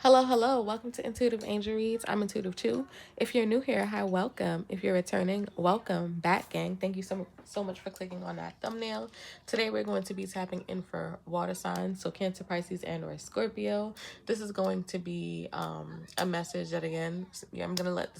Hello, hello. Welcome to Intuitive Angel Reads. I'm Intuitive too. If you're new here, hi, welcome. If you're returning, welcome back, gang. Thank you so much for clicking on that thumbnail. Today we're going to be tapping in for water signs, so Cancer, Pisces, and or Scorpio. This is going to be a message that again, I'm gonna let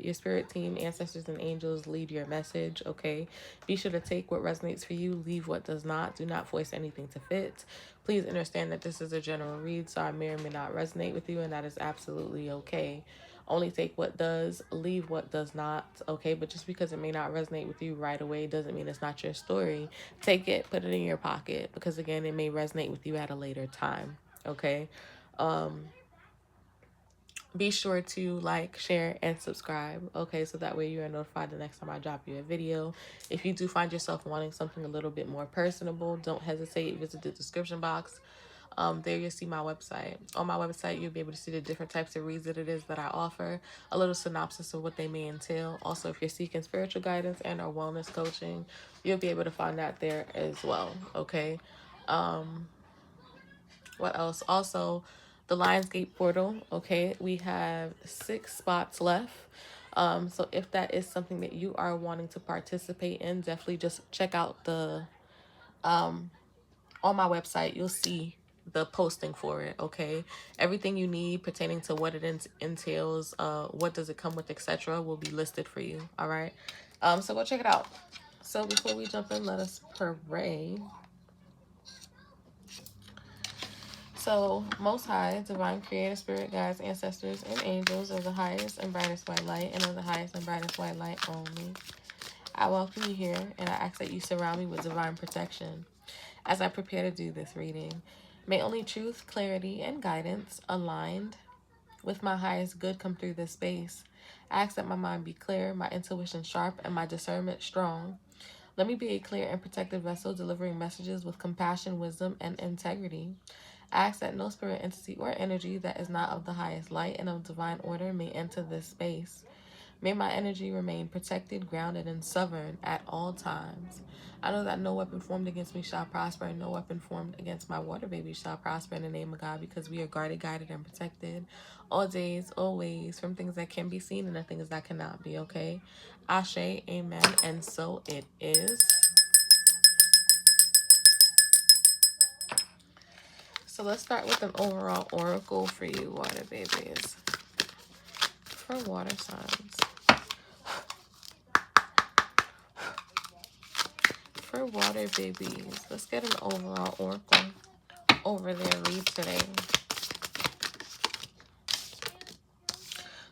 your spirit team, ancestors, and angels lead your message. Okay. Be sure to take what resonates for you, leave what does not. Do not force anything to fit. Please understand that this is a general read, so I may or may not resonate with you, and that is absolutely okay. Only take what does, leave what does not, okay? But just because it may not resonate with you right away doesn't mean it's not your story. Take it, put it in your pocket, because again, it may resonate with you at a later time, okay? Be sure to like, share, and subscribe, okay? So that way you are notified the next time I drop you a video. If you do find yourself wanting something a little bit more personable, don't hesitate. Visit the description box. There you'll see my website. On my website, you'll be able to see the different types of reads that it is that I offer, a little synopsis of what they may entail. Also, if you're seeking spiritual guidance and or wellness coaching, you'll be able to find that there as well, okay? What else? Also, the Lionsgate portal, okay? We have 6 spots left. So if that is something that you are wanting to participate in, definitely just check out the on my website. You'll see the posting for it, okay? Everything you need pertaining to what it entails, what does it come with, etc., will be listed for you, all right? So go check it out. So before we jump in, let us pray. So, Most High, Divine Creator, Spirit, Guides, Ancestors, and Angels of the highest and brightest white light, and of the highest and brightest white light only, I welcome you here, and I ask that you surround me with divine protection as I prepare to do this reading. May only truth, clarity, and guidance aligned with my highest good come through this space. I ask that my mind be clear, my intuition sharp, and my discernment strong. Let me be a clear and protected vessel delivering messages with compassion, wisdom, and integrity. I ask that no spirit, entity, or energy that is not of the highest light and of divine order may enter this space. May my energy remain protected, grounded, and sovereign at all times. I know that no weapon formed against me shall prosper, and no weapon formed against my water baby shall prosper in the name of God, because we are guarded, guided, and protected all days, always, from things that can be seen and the things that cannot be, okay? Asé Amen, and so it is. So let's start with an overall oracle for you, water babies. For water signs. For water babies, let's get an overall oracle over their read today.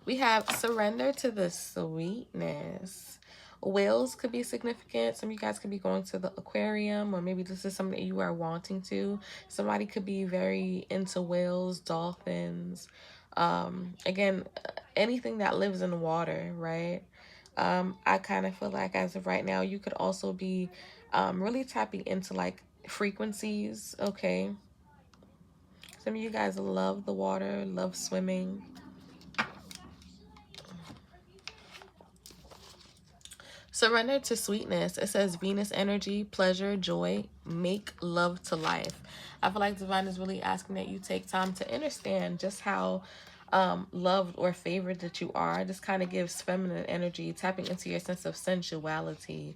We have surrender to the sweetness. Whales could be significant. Some of you guys could be going to the aquarium, or maybe this is something that you are wanting to. Somebody could be very into whales, dolphins. Again, anything that lives in water, right? I kind of feel like as of right now, you could also be really tapping into like frequencies, okay? Some of you guys love the water, love swimming. Surrender to sweetness. It says Venus energy, pleasure, joy, make love to life. I feel like Divine is really asking that you take time to understand just how loved or favored that you are. This kind of gives feminine energy, tapping into your sense of sensuality.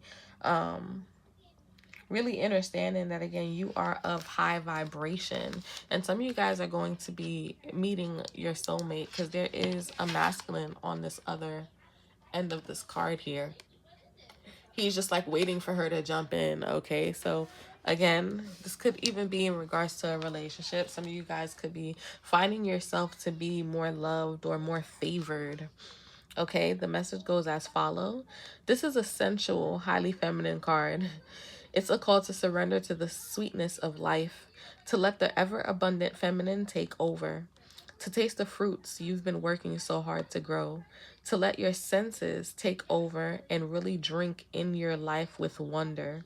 Really understanding that, again, you are of high vibration. And some of you guys are going to be meeting your soulmate, because there is a masculine on this other end of this card here. He's just like waiting for her to jump in, okay? So again, this could even be in regards to a relationship. Some of you guys could be finding yourself to be more loved or more favored, okay? The message goes as follows. This is a sensual, highly feminine card. It's a call to surrender to the sweetness of life, to let the ever-abundant feminine take over, to taste the fruits you've been working so hard to grow, to let your senses take over and really drink in your life with wonder,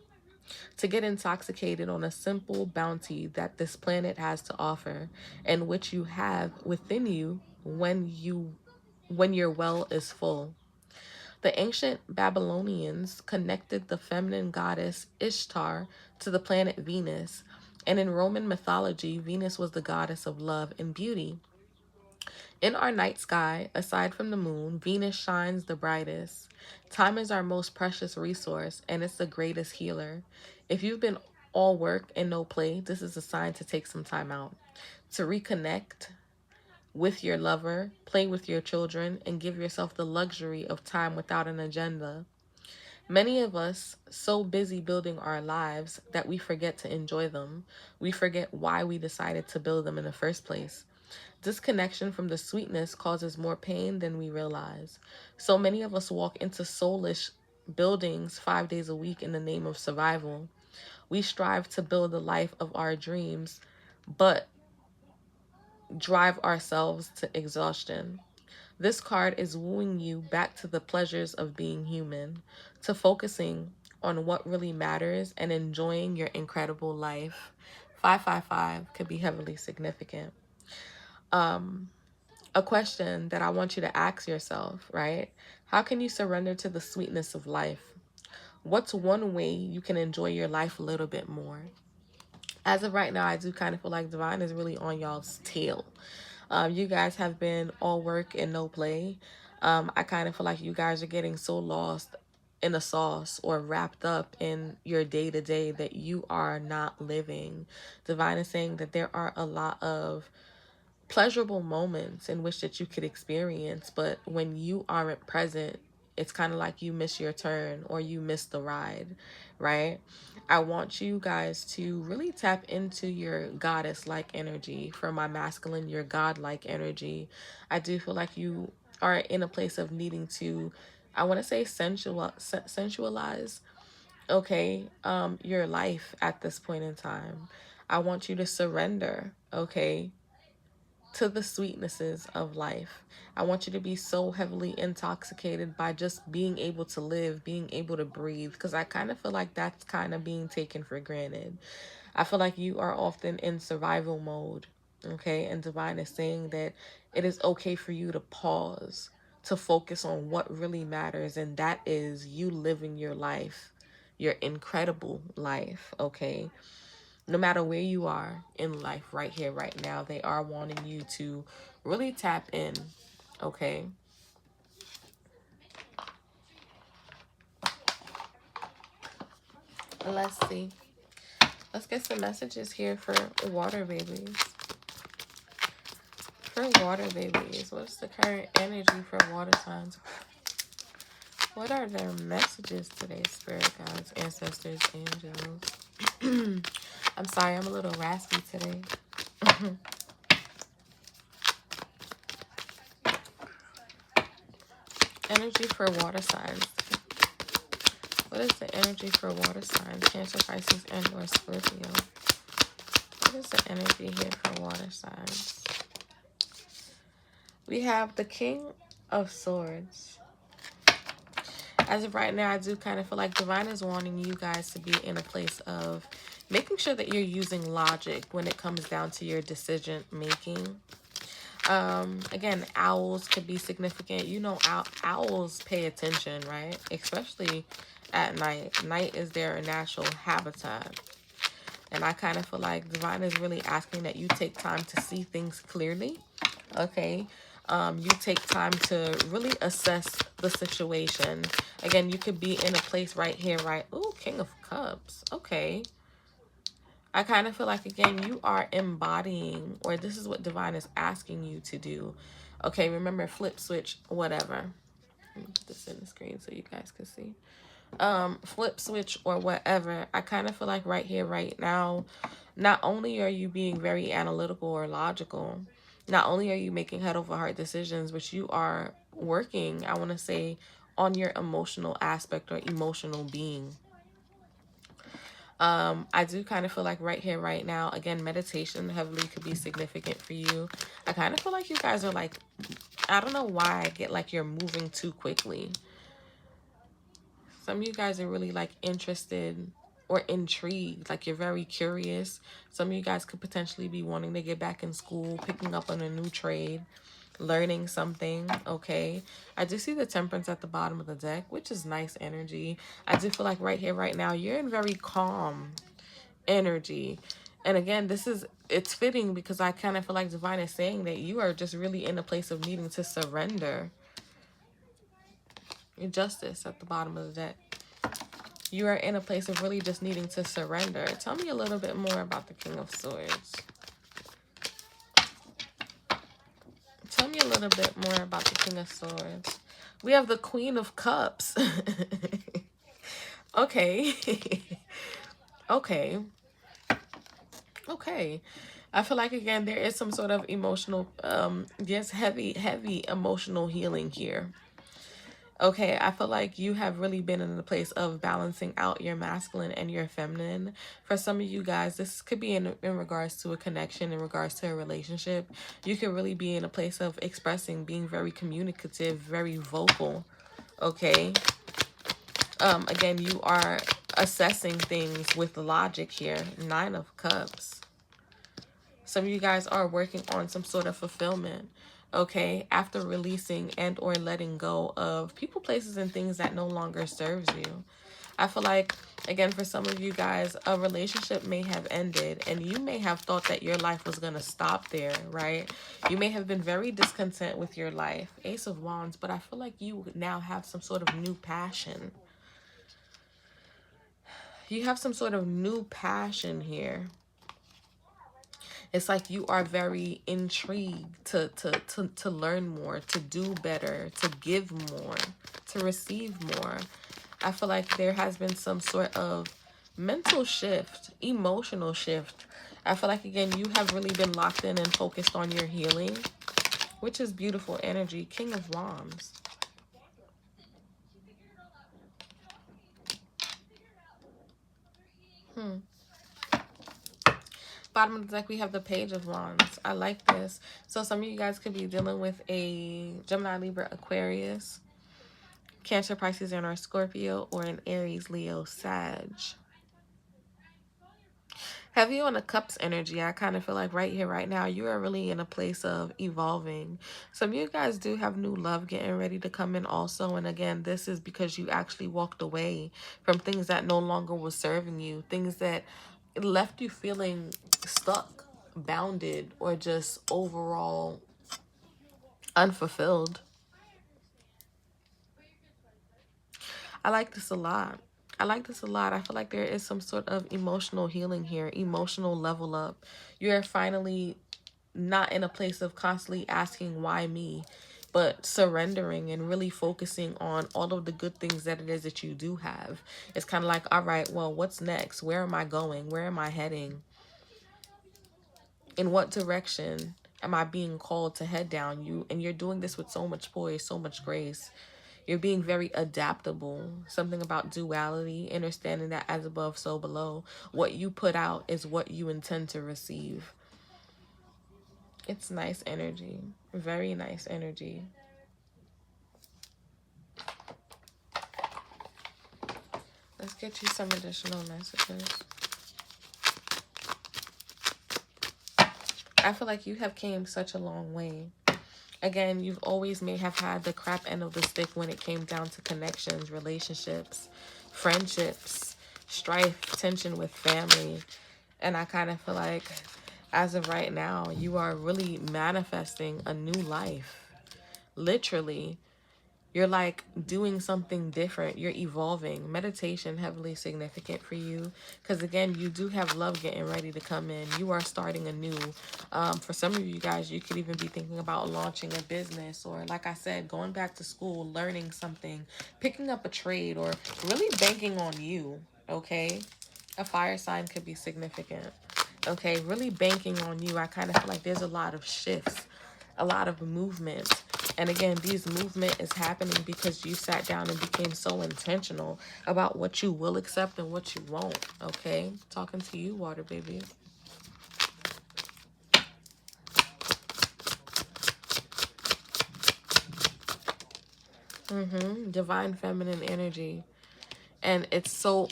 to get intoxicated on a simple bounty that this planet has to offer, and which you have within you when your well is full. The ancient Babylonians connected the feminine goddess Ishtar to the planet Venus, and in Roman mythology, Venus was the goddess of love and beauty. In our night sky, aside from the moon, Venus shines the brightest. Time is our most precious resource, and it's the greatest healer. If you've been all work and no play, this is a sign to take some time out, to reconnect with your lover, play with your children, and give yourself the luxury of time without an agenda. Many of us so busy building our lives that we forget to enjoy them. We forget why we decided to build them in the first place. Disconnection from the sweetness causes more pain than we realize. So many of us walk into soulish buildings 5 days a week in the name of survival. We strive to build the life of our dreams, but drive ourselves to exhaustion. This card is wooing you back to the pleasures of being human, to focusing on what really matters and enjoying your incredible life. 555 could be heavily significant. A question that I want you to ask yourself, right? How can you surrender to the sweetness of life? What's one way you can enjoy your life a little bit more? As of right now, I do kind of feel like Divine is really on y'all's tail. You guys have been all work and no play. I kind of feel like you guys are getting so lost in the sauce or wrapped up in your day-to-day that you are not living. Divine is saying that there are a lot of pleasurable moments in which that you could experience, but when you aren't present, it's kind of like you miss your turn or you miss the ride, right? I want you guys to really tap into your goddess-like energy. For my masculine, your god-like energy. I do feel like you are in a place of needing to, I want to say sensualize, okay, your life at this point in time. I want you to surrender, okay, to the sweetnesses of life. I want you to be so heavily intoxicated by just being able to live, being able to breathe, because I kind of feel like that's kind of being taken for granted. I feel like you are often in survival mode, okay? And Divine is saying that it is okay for you to pause, to focus on what really matters, and that is you living your life, your incredible life, okay? No matter where you are in life right here, right now, they are wanting you to really tap in, okay? Let's see. Let's get some messages here for water babies. For water babies, what's the current energy for water signs? What are their messages today, spirit guides, ancestors, angels? I'm sorry, I'm a little raspy today. Energy for water signs. What is the energy for water signs? Cancer, Pisces, and or Scorpio. What is the energy here for water signs? We have the King of Swords. As of right now, I do kind of feel like Divine is wanting you guys to be in a place of making sure that you're using logic when it comes down to your decision making. Again, owls could be significant. You know, owls pay attention, right? Especially at night. Night is their natural habitat. And I kind of feel like Divine is really asking that you take time to see things clearly, okay? You take time to really assess the situation. Again, you could be in a place right here, right? Ooh, King of Cups. Okay. I kind of feel like, again, you are embodying, or this is what Divine is asking you to do. Okay, remember, flip, switch, whatever. Let me put this in the screen so you guys can see. Flip, switch, or whatever. I kind of feel like right here, right now, not only are you being very analytical or logical, not only are you making head over heart decisions, but you are working, I want to say, on your emotional aspect or emotional being. I do kind of feel like right here, right now, again, meditation heavily could be significant for you. I kind of feel like you guys are like, I don't know why I get like you're moving too quickly. Some of you guys are really like interested or intrigued, like you're very curious. Some of you guys could potentially be wanting to get back in school, picking up on a new trade, learning something, okay? I do see the Temperance at the bottom of the deck, which is nice energy. I do feel like right here, right now, you're in very calm energy. And again, it's fitting because I kind of feel like Divine is saying that you are just really in a place of needing to surrender. Justice at the bottom of the deck. You are in a place of really just needing to surrender. Tell me a little bit more about the King of Swords. Tell me a little bit more about the King of Swords. We have the Queen of Cups. Okay. Okay. Okay. I feel like, again, there is some sort of emotional, yes, heavy emotional healing here. Okay, I feel like you have really been in the place of balancing out your masculine and your feminine. For some of you guys, this could be in regards to a connection, in regards to a relationship. You could really be in a place of expressing, being very communicative, very vocal. Okay. Again, you are assessing things with logic here. 9 of Cups. Some of you guys are working on some sort of fulfillment, okay, after releasing and or letting go of people, places, and things that no longer serves you. I feel like, again, for some of you guys, a relationship may have ended and you may have thought that your life was going to stop there, right? You may have been very discontent with your life. Ace of Wands, but I feel like you now have some sort of new passion. You have some sort of new passion here. It's like you are very intrigued to learn more, to do better, to give more, to receive more. I feel like there has been some sort of mental shift, emotional shift. I feel like, again, you have really been locked in and focused on your healing, which is beautiful energy. King of Wands. Bottom of the deck, we have the Page of Wands. I like this. So some of you guys could be dealing with a Gemini, Libra, Aquarius, Cancer, Pisces, and or Scorpio, or an Aries, Leo, Sag. Heavy on the Cups energy. I kind of feel like right here, right now, you are really in a place of evolving. Some of you guys do have new love getting ready to come in also. And again, this is because you actually walked away from things that no longer were serving you. Things that left you feeling stuck, bounded, or just overall unfulfilled. I like this a lot. I like this a lot. I feel like there is some sort of emotional healing here, emotional level up. You are finally not in a place of constantly asking why me, but surrendering and really focusing on all of the good things that it is that you do have. It's kind of like, all right, well, what's next? Where am I going? Where am I heading? In what direction am I being called to head down? And you're doing this with so much poise, so much grace. You're being very adaptable. Something about duality, understanding that as above, so below. What you put out is what you intend to receive. It's nice energy. Very nice energy. Let's get you some additional messages. I feel like you have came such a long way. Again, you've always may have had the crap end of the stick when it came down to connections, relationships, friendships, strife, tension with family. And I kind of feel like as of right now, you are really manifesting a new life. Literally, you're like doing something different. You're evolving. Meditation, heavily significant for you. Because again, you do have love getting ready to come in. You are starting anew. For some of you guys, you could even be thinking about launching a business. Or like I said, going back to school, learning something, picking up a trade, or really banking on you. Okay? A fire sign could be significant. Okay? Really banking on you. I kind of feel like there's a lot of shifts. A lot of movement. And again, these movement is happening because you sat down and became so intentional about what you will accept and what you won't. Okay? Talking to you, water baby. Divine feminine energy. And it's so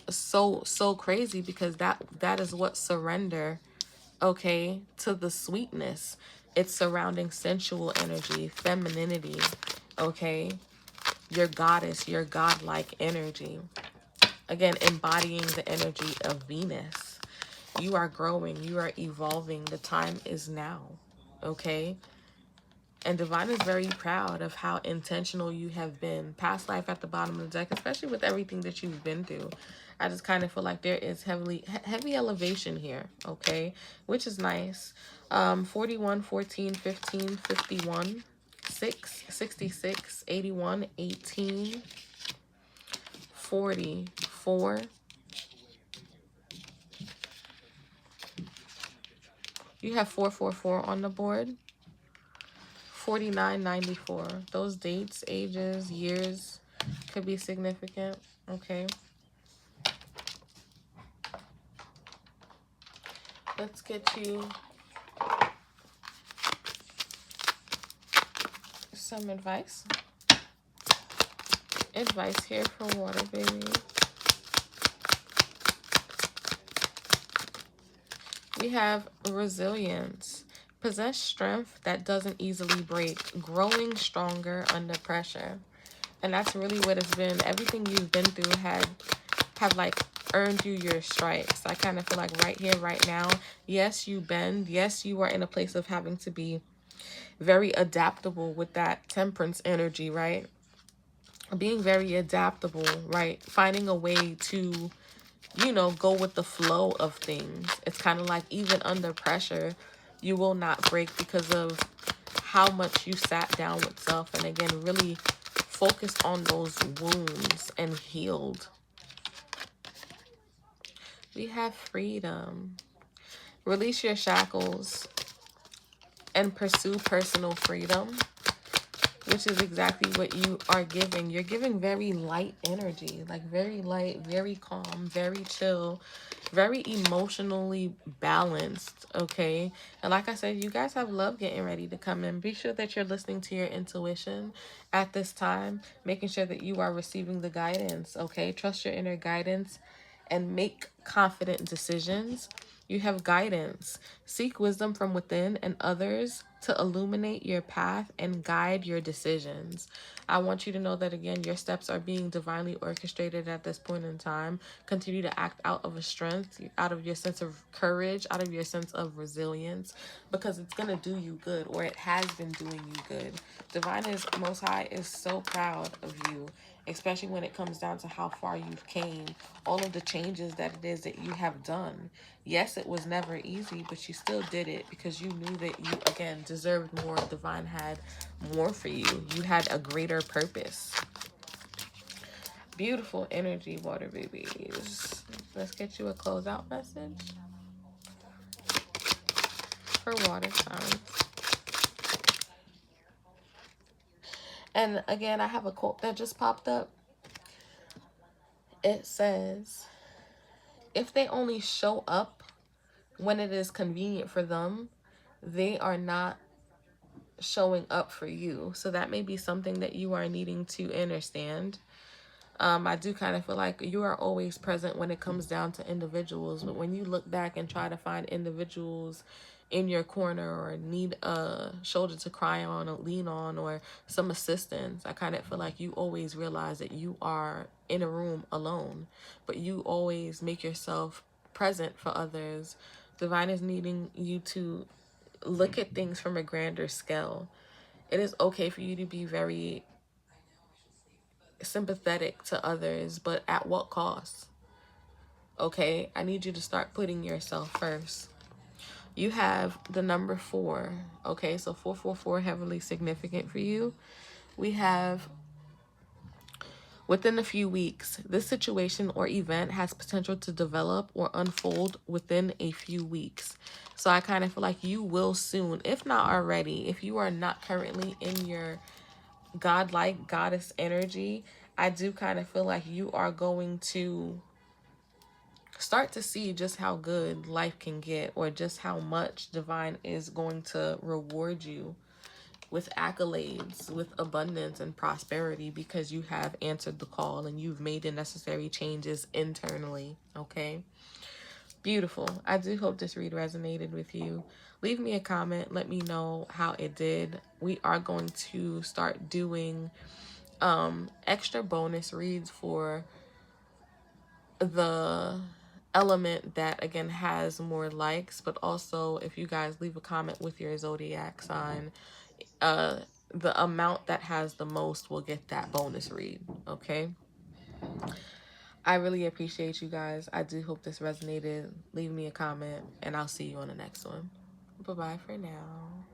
crazy because that is what surrender, okay, to the sweetness. It's surrounding sensual energy, femininity, okay? Your goddess, your godlike energy. Again, embodying the energy of Venus. You are growing. You are evolving. The time is now. Okay? And Divine is very proud of how intentional you have been. Past life at the bottom of the deck, especially with everything that you've been through. I just kind of feel like there is heavy elevation here, okay? Which is nice. 41, 14, 15, 51, 6, 66, 81, 18, 40, 4. You have 444 on the board. 4994. Those dates, ages, years could be significant. Okay. Let's get you some advice. Advice here for water, baby. We have resilience. Possess strength that doesn't easily break. Growing stronger under pressure. And that's really what it's been. Everything you've been through have like earned you your stripes. I kind of feel like right here, right now, yes, you bend. Yes, you are in a place of having to be very adaptable with that temperance energy, right? Being very adaptable, right? Finding a way to, you know, go with the flow of things. It's kind of like even under pressure, you will not break because of how much you sat down with self. And again, really focused on those wounds and healed. We have freedom. Release your shackles and pursue personal freedom, which is exactly what you are giving. You're giving very light energy, like very light, very calm, very chill, very emotionally balanced, okay? And like I said, you guys have love getting ready to come in. Be sure that you're listening to your intuition at this time, making sure that you are receiving the guidance, okay? Trust your inner guidance and make confident decisions. You have guidance. Seek wisdom from within and others to illuminate your path and guide your decisions. I want you to know that, again, your steps are being divinely orchestrated at this point in time. Continue to act out of a strength, out of your sense of courage, out of your sense of resilience, because it's going to do you good, or it has been doing you good. Divine is, Most High is so proud of you, especially when it comes down to how far you've came, all of the changes that it is that you have done. Yes, it was never easy, but you still did it because you knew that you, again, deserved more. Divine had more for you. You had a greater purpose. Beautiful energy, water babies. Let's get you a closeout message for water signs. And again, I have a quote that just popped up. It says, if they only show up when it is convenient for them, they are not showing up for you. So that may be something that you are needing to understand. I do kind of feel like you are always present when it comes down to individuals, but when you look back and try to find individuals in your corner or need a shoulder to cry on or lean on or some assistance, I kind of feel like you always realize that you are in a room alone, but you always make yourself present for others. Divine is needing you to look at things from a grander scale. It is okay for you to be very sympathetic to others, but at what cost? Okay, I need you to start putting yourself first. You have the number 4. Okay, so 444, heavily significant for you. We have, within a few weeks, this situation or event has potential to develop or unfold within a few weeks. So I kind of feel like you will soon, if not already, if you are not currently in your godlike goddess energy, I do kind of feel like you are going to start to see just how good life can get, or just how much divine is going to reward you with accolades, with abundance and prosperity, because you have answered the call and you've made the necessary changes internally. Okay, beautiful. I do hope this read resonated with you. Leave me a comment, let me know how it did. We are going to start doing extra bonus reads for the element that again has more likes, but also if you guys leave a comment with your zodiac sign, the amount that has the most will get that bonus read. Okay, I really appreciate you guys. I do hope this resonated. Leave me a comment and I'll see you on the next one. Bye bye for now.